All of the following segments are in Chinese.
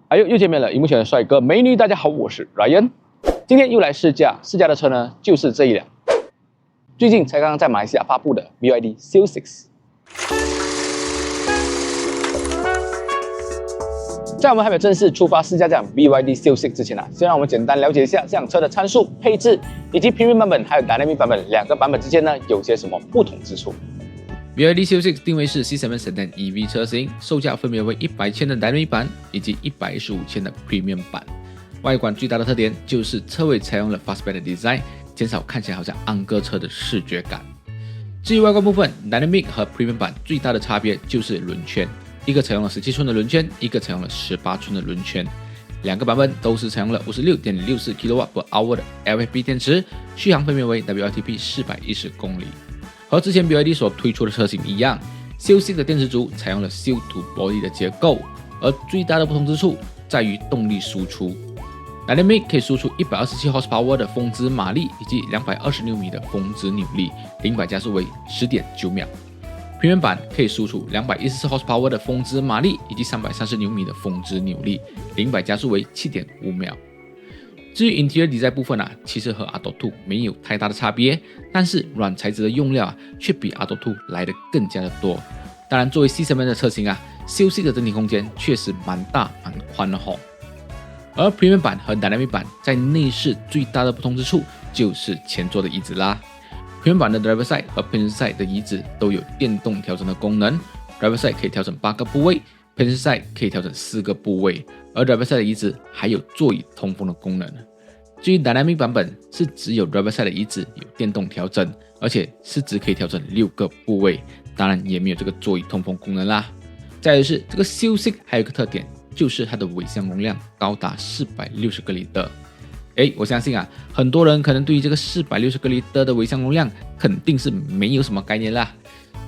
哎呦，又见面了！荧幕前的帅哥美女，大家好，我是 Ryan。今天又来试驾的车呢，就是这一辆，最近才刚刚在马来西亚发布的 BYD Seal6。在我们还没有正式出发试驾这辆 BYD Seal6之前啊，先让我们简单了解一下这辆车的参数、配置，以及 Premium 版本还有 Dynamic 版本两个版本之间呢有些什么不同之处。BYD Seal6定位是 C7 Sedan EV 车型，售价分别为100千的 Dynamic 版以及115千的 Premium 版。外观最大的特点就是车尾采用了 Fastback 的 design， 减少看起来好像安哥车的视觉感。至于外观部分 ，Dynamic 和 Premium 版最大的差别就是轮圈，一个采用了17寸的轮圈，一个采用了18寸的轮圈。两个版本都是采用了 56.64 kWh 的 LFP 电池，续航分别为 WLTP 410公里。和之前 BYD 所推出的车型一样 ，Seal6 的电池组采用了 Seal to Body 的结构，而最大的不同之处在于动力输出。Dynamic 可以输出127 horsepower 的峰值马力以及220牛米的峰值扭力，0-100加速为 10.9 秒。Premium 版可以输出214 horsepower 的峰值马力以及330牛米的峰值扭力，0-100加速为 7.5 秒。至于 Interior Design 部分其实和 Atto 2没有太大的差别，但是软材质的用料却比 Atto 2来得更加的多。当然，作为 C7 的车型Seal6 的整体空间确实蛮大蛮宽的吼。而 Premium 版和 Dynamic 版在内饰最大的不同之处就是前座的椅子啦。Premium 版的 Driver Side 和 Passenger Side 的椅子都有电动调整的功能 ，Driver Side 可以调整8个部位。Passenger Side 可以调整4个部位，而 Driver Side 的椅子还有座椅通风的功能。至于 Dynamic 版本是只有 Driver Side 的椅子有电动调整，而且是只可以调整6个部位，当然也没有这个座椅通风功能啦。再来是这个 Seal6 还有一个特点，就是它的尾箱容量高达460个liters。我相信很多人可能对于这个460个liters的尾箱容量肯定是没有什么概念啦。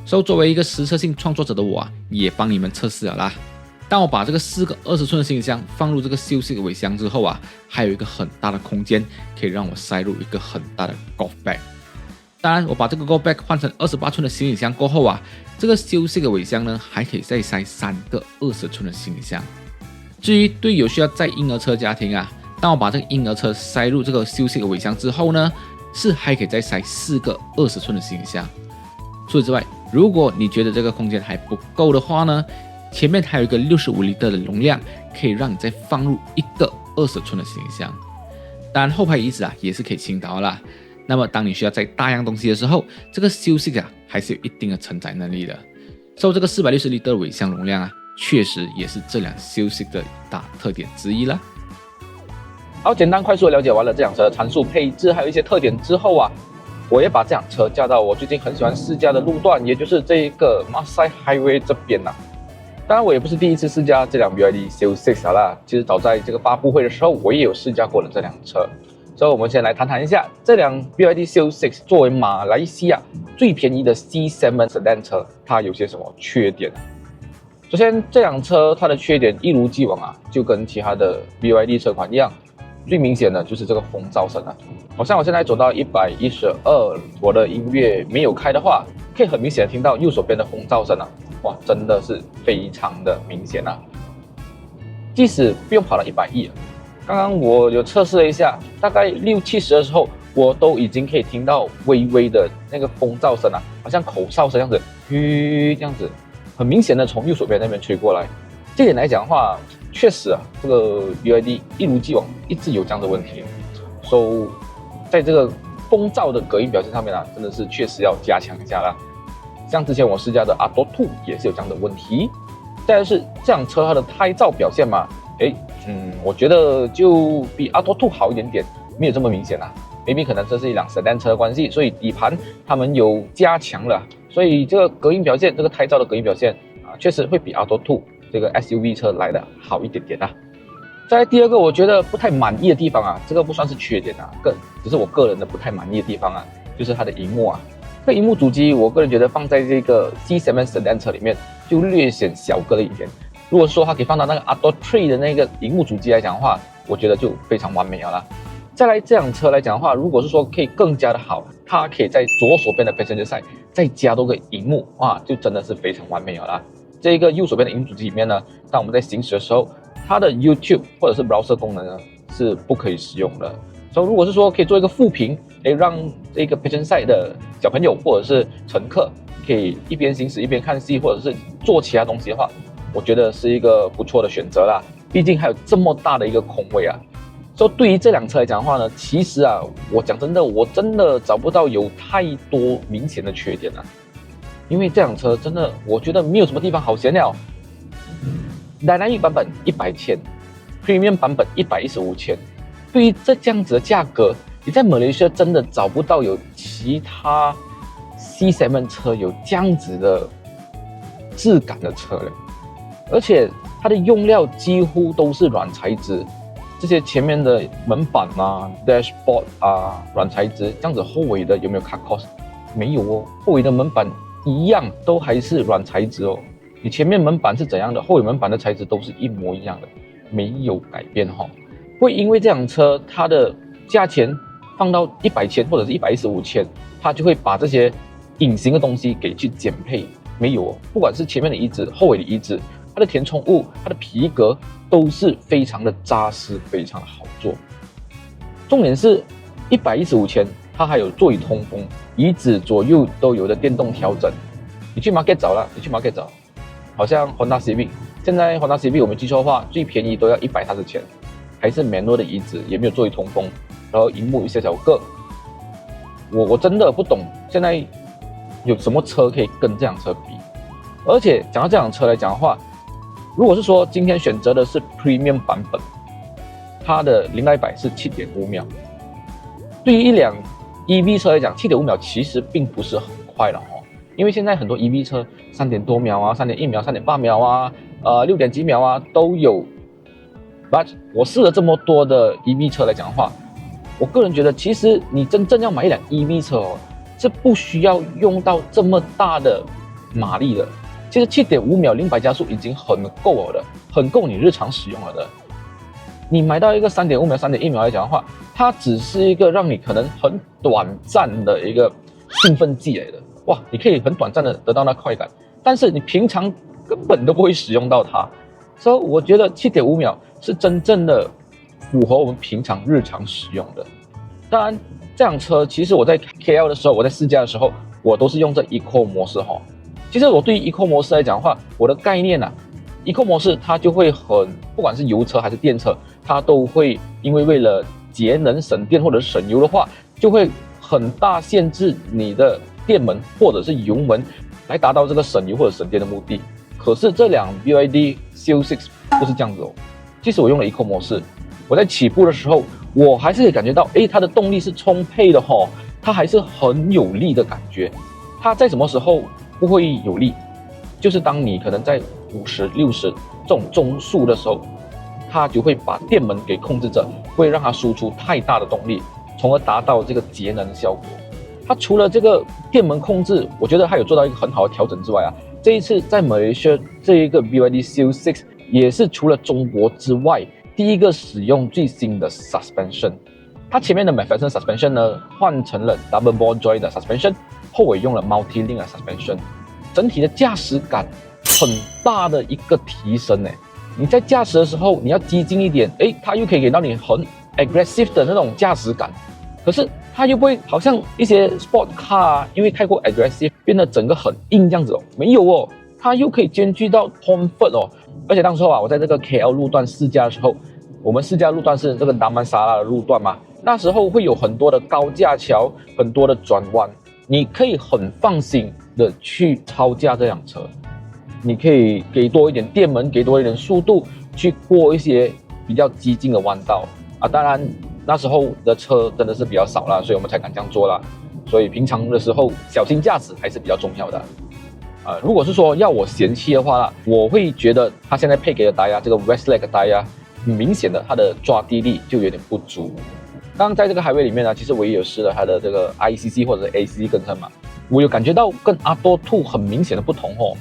所以作为一个实测性创作者的我也帮你们测试了啦。当我把这个4个20寸的行李箱放入这个 Seal6 的尾箱之后还有一个很大的空间可以让我塞入一个很大的 Golf Bag。当然，我把这个 Golf Bag 换成28寸的行李箱过后这个 Seal6 的尾箱呢还可以再塞3个20寸的行李箱。至于对有需要载婴儿车家庭当我把这个婴儿车塞入这个 Seal6 的尾箱之后呢，是还可以再塞4个20寸的行李箱。除此之外，如果你觉得这个空间还不够的话呢，前面还有一个65liters的容量，可以让你再放入1个20寸的行李箱。当然，后排椅子也是可以倾倒啦。那么，当你需要载大样东西的时候，这个 Seal6 还是有一定的承载能力的。受这个460 liters的尾箱容量确实也是这辆 Seal6 的一大特点之一啦。好，简单快速的了解完了这辆车的参数、配置还有一些特点之后我也把这辆车驾到我最近很喜欢试驾的路段，也就是这一个 Masai Highway 这边当然，我也不是第一次试驾这辆 BYD Seal6 啦。其实早在这个发布会的时候，我也有试驾过了这辆车。所以，我们先来谈谈一下这辆 BYD Seal6 作为马来西亚最便宜的 C7 Sedan 车，它有些什么缺点。首先，这辆车它的缺点一如既往就跟其他的 BYD 车款一样，最明显的就是这个风噪声好像我现在走到112，我的音乐没有开的话，可以很明显的听到右手边的风噪声哇，真的是非常的明显即使不用跑到110刚刚我有测试了一下，大概60-70的时候，我都已经可以听到微微的那个风噪声好像口哨声这样子，这样子，很明显的从右手边那边吹过来。这点来讲的话，确实这个 BYD 一如既往一直有这样的问题，所以在这个风噪的隔音表现上面真的是确实要加强一下啦。像之前我试驾的 Atto 2也是有这样的问题。再来是这辆车它的胎噪表现我觉得就比 Atto 2好一点点，没有这么明显maybe 可能这是一辆 Sedan 车的关系，所以底盘他们有加强了，所以这个隔音表现，这个胎噪的隔音表现确实会比 Atto 2这个 SUV 车来的好一点点再来第二个我觉得不太满意的地方这个不算是缺点只是我个人的不太满意的地方就是它的萤幕这个萤幕主机我个人觉得放在这个 C7 Sedan 车里面就略显小个了一点。如果说它可以放到那个 Atto 3的那个萤幕主机来讲的话，我觉得就非常完美了再来这辆车来讲的话，如果是说可以更加的好，它可以在左手边的 Passenger Side 再加多个萤幕，哇，就真的是非常完美了这个右手边的萤幕主机里面呢，当我们在行驶的时候，它的 YouTube 或者是 Browser 功能呢是不可以使用的。所以如果是说可以做一个副屏，让这个 patron side 的小朋友或者是乘客可以一边行驶一边看戏，或者是做其他东西的话，我觉得是一个不错的选择啦。毕竟还有这么大的一个空位啊。所以对于这辆车来讲的话呢，其实啊，我讲真的，我真的找不到有太多明显的缺点啊。因为这辆车真的，我觉得没有什么地方好嫌了。Dynamic 版本100千 ，Premium 版本115千。对于这样子的价格，你在马来西亚真的找不到有其他 C segment 车有这样子的质感的车了。而且它的用料几乎都是软材质，这些前面的门板啊、dashboard 啊，软材质，这样子后尾的有没有 cut cost？ 没有哦，后尾的门板一样都还是软材质哦。你前面门板是怎样的，后尾门板的材质都是一模一样的，没有改变哈。会因为这辆车它的价钱放到100千或者是115千，它就会把这些隐形的东西给去减配？没有哦，不管是前面的椅子、后尾的椅子，它的填充物、它的皮革都是非常的扎实，非常的好做。重点是115千，它还有座椅通风，椅子左右都有的电动调整。你去 market 找了，好像 Honda Civic， 现在 Honda Civic 我没记错的话，最便宜都要130千，还是 manual 的椅子，也没有座椅通风，然后萤幕一小小个。我真的不懂，现在有什么车可以跟这辆车比？而且讲到这辆车来讲的话，如果是说今天选择的是 Premium 版本，它的0到100是7.5秒。对于一辆 EV 车来讲，7.5秒其实并不是很快了哦。因为现在很多 EV 车3点多秒啊、3.1秒、3.8秒啊、6点几秒啊都有。But 我试了这么多的 EV 车来讲的话，我个人觉得，其实你真正要买一辆 EV 车哦，是不需要用到这么大的马力的。其实7.5秒0-100加速已经很够了的，很够你日常使用了的。你买到一个3.5秒、3.1秒来讲的话，它只是一个让你可能很短暂的一个兴奋剂来的。哇，你可以很短暂的得到那快感，但是你平常根本都不会使用到它。所以我觉得7.5秒是真正的符合我们平常日常使用的。当然，这辆车其实我在 KL 的时候，我在试驾的时候，我都是用这 Eco 模式哈。其实我对于 Eco 模式来讲的话，我的概念啊 ，Eco 模式它就会不管是油车还是电车，它都会因为了节能省电或者是省油的话，就会很大限制你的电门或者是油门，来达到这个省油或者省电的目的。可是这辆 BYD CO6 不是这样子哦。即使我用了 Eco 模式，我在起步的时候，我还是可以感觉到，它的动力是充沛的哈，它还是很有力的感觉。它在什么时候不会有力？就是当你可能在50、60这种中速的时候，它就会把电门给控制着，会让它输出太大的动力，从而达到这个节能的效果。它除了这个电门控制，我觉得它有做到一个很好的调整之外啊，这一次在马来西亚这一个 BYD CO6 也是除了中国之外第一个使用最新的 suspension。它前面的 McPherson suspension 呢换成了 double ball joint 的 suspension， 后尾用了 multi-link 的 suspension， 整体的驾驶感很大的一个提升诶。你在驾驶的时候你要激进一点，它又可以给到你很 aggressive 的那种驾驶感，可是它又不会好像一些 sport car 啊，因为太过 aggressive 变得整个很硬这样子哦，没有哦，它又可以兼具到 comfort 哦。而且当时我在这个 KL 路段试驾的时候，我们试驾路段是这个达曼沙拉的路段嘛，那时候会有很多的高架桥，很多的转弯，你可以很放心的去操驾这辆车。你可以给多一点电门，给多一点速度，去过一些比较激进的弯道啊。当然那时候的车真的是比较少啦，所以我们才敢这样做啦。所以平常的时候小心驾驶还是比较重要的。如果是说要我嫌弃的话啦，我会觉得它现在配给的胎压，这个 Westlake 胎压，很明显的它的抓地力就有点不足。刚刚在这个 highway 里面呢，其实我也有试了它的这个 ICC 或者是 ACC 更新嘛，我有感觉到跟 Atto 2很明显的不同哦。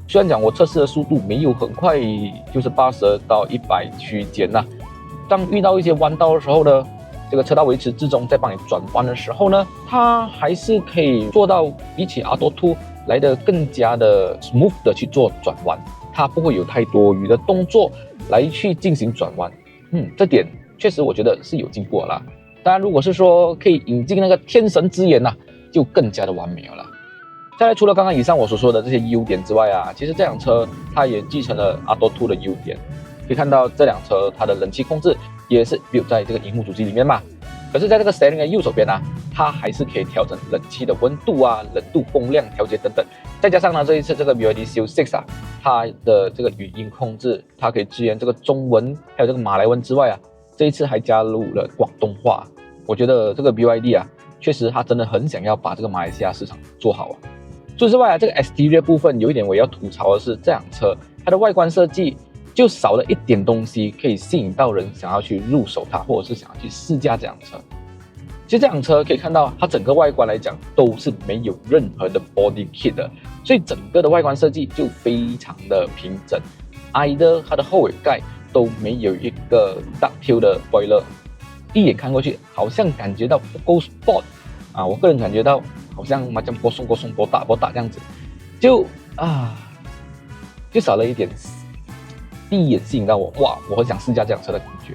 虽然讲我测试的速度没有很快，就是80到100区间呐。当遇到一些弯道的时候呢，这个车道维持自动在帮你转弯的时候呢，它还是可以做到比起 Atto 2来的更加的 smooth 的去做转弯。它不会有太多余的动作来去进行转弯。这点确实我觉得是有进步了啦。当然，如果是说可以引进那个天神之眼就更加的完美了。再来，除了刚刚以上我所说的这些优点之外其实这辆车它也继承了 Atto 2的优点。可以看到这辆车它的冷气控制也是 built 在这个萤幕主机里面嘛。可是在这个 steering 的右手边它还是可以调整冷气的温度冷度、风量调节等等。再加上这一次这个 BYD Seal6它的这个语音控制，它可以支援这个中文还有这个马来文之外这一次还加入了广东话。我觉得这个 BYD确实它真的很想要把这个马来西亚市场做好除此之外这个 exterior 部分有一点我要吐槽的是，这辆车它的外观设计就少了一点东西可以吸引到人想要去入手它，或者是想要去试驾这辆车。其实这辆车可以看到它整个外观来讲都是没有任何的 body kit 的，所以整个的外观设计就非常的平整。either 它的后尾盖都没有一个 ducktail 的 spoiler， 一眼看过去好像感觉到不够 sport我个人感觉到好像麻将波送波打这样子，就少了一点第一眼吸引到我，我很想试驾这辆车的感觉。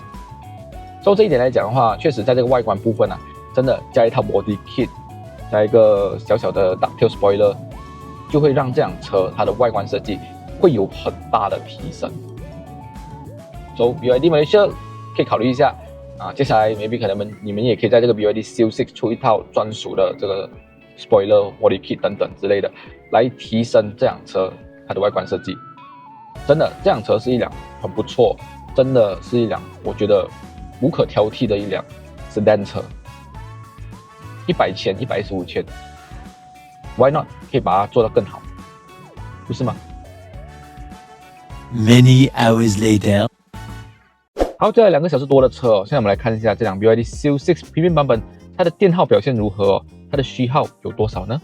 就这一点来讲的话，确实在这个外观部分真的加一套 body kit， 加一个小小的 ducktail spoiler， 就会让这辆车它的外观设计会有很大的提升。BYD Malaysia 可以考虑一下接下来 maybe 可能你们也可以在这个 BYD Seal6 出一套专属的这个 spoiler、body kit 等等之类的，来提升这辆车它的外观设计。真的，这辆车是一辆很不错，真的是一辆我觉得无可挑剔的一辆 sedan 车。100千、115千 ，Why not？ 可以把它做得更好，不是吗 ？Many hours later。好，这2个小时多的车现在我们来看一下这辆 BYD Seal6 Premium 版本，它的电耗表现如何它的虚耗有多少呢？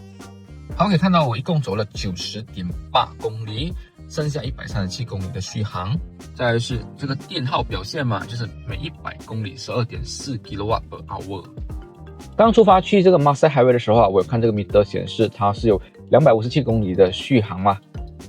好，可以看到我一共走了 90.8 公里，剩下137公里的续航。再来是这个电耗表现嘛，就是每100公里 12.4 kWh。刚出发去这个 Masai Highway 的时候我有看这个 meter 显示它是有257公里的续航嘛，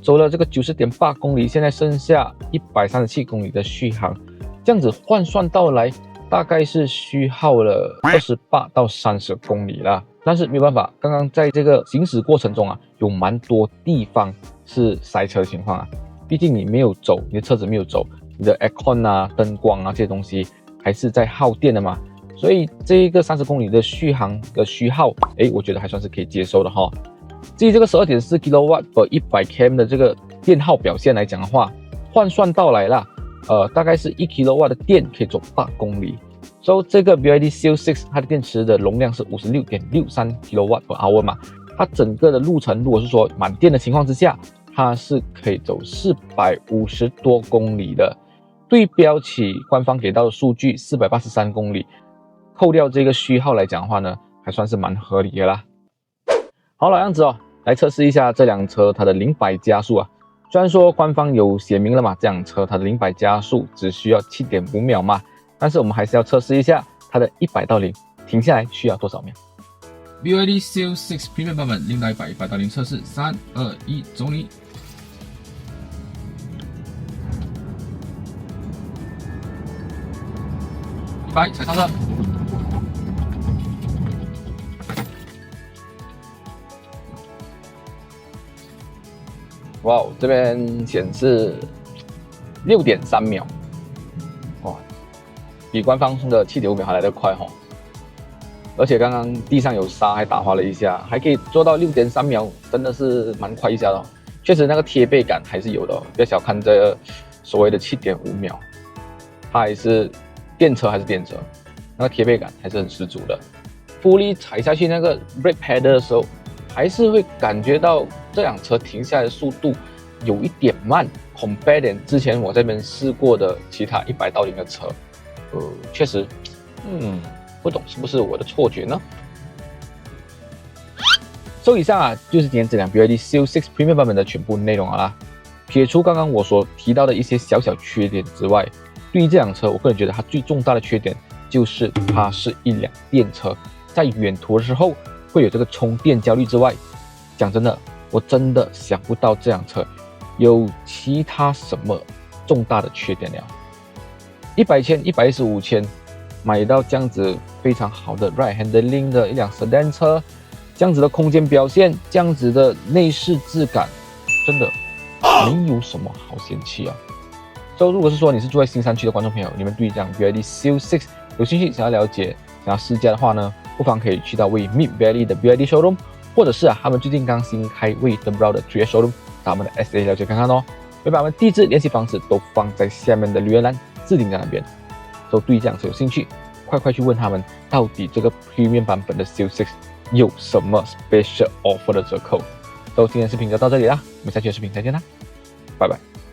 走了这个 90.8 公里，现在剩下137公里的续航，这样子换算到来大概是虚耗了28到30公里啦。但是没有办法，刚刚在这个行驶过程中有蛮多地方是塞车的情况毕竟你没有走，你的车子没有走，你的 aircon灯光这些东西还是在耗电的嘛，所以这个30公里的续航的虚耗我觉得还算是可以接受的至于这个 12.4 kW/100km 的这个电耗表现来讲的话，换算到来啦大概是1 kW 的电可以走8公里。所以这个 BYD Seal6 它的电池的容量是 56.63 kWh 嘛，它整个的路程如果是说满电的情况之下，它是可以走450多公里的。对标起官方给到的数据483公里，扣掉这个虚耗来讲的话呢，还算是蛮合理的啦。好，老样子来测试一下这辆车它的0-100加速虽然说官方有写明了嘛，这辆车它的0-100加速只需要 7.5 秒嘛，但是我们还是要测试一下它的100到0停下来需要多少秒。BYD Seal6 Premium 版本0到100，100到0测试，3、2、1，走你！100，踩刹车。哇，这边显示6.3秒，哇，比官方的7.5秒还来得快而且刚刚地上有沙，还打滑了一下，还可以做到6.3秒，真的是蛮快一下的确实那个贴背感还是有的不要小看这所谓的7.5秒，它还是电车那个贴背感还是很十足的。fully力踩下去那个 brake pedal 的时候，还是会感觉到这辆车停下来的速度有一点慢 ，compare 之前我这边试过的其他100到0的车，确实，不懂是不是我的错觉呢？以上就是今天这辆 BYD Seal6 Premium 版本的全部内容啦。撇除刚刚我所提到的一些小小缺点之外，对于这辆车，我个人觉得它最重大的缺点就是它是一辆电车，在远途的时候会有这个充电焦虑之外，讲真的，我真的想不到这辆车有其他什么重大的缺点了？100千、115千买到这样子非常好的 right handling 的一辆 sedan 车，这样子的空间表现，这样子的内饰质感，真的没有什么好嫌弃啊。所以如果是说你是住在新山区的观众朋友，你们对这辆 BYD Seal 6有兴趣，想要了解、想要试驾的话呢，不妨可以去到位 Mid Valley 的 BYD showroom， 或者是他们最近刚新开位 The Brow 的 3S showroom， 到他们的 SA 了解看看哦。会把我们地址、联系方式都放在下面的留言栏，置顶在那边。所以对这辆车有兴趣，快去问他们，到底这个 Premium 版本的 Seal 6有什么 Special Offer 的折扣。今天视频就到这里啦，我们下期的视频再见啦，拜拜。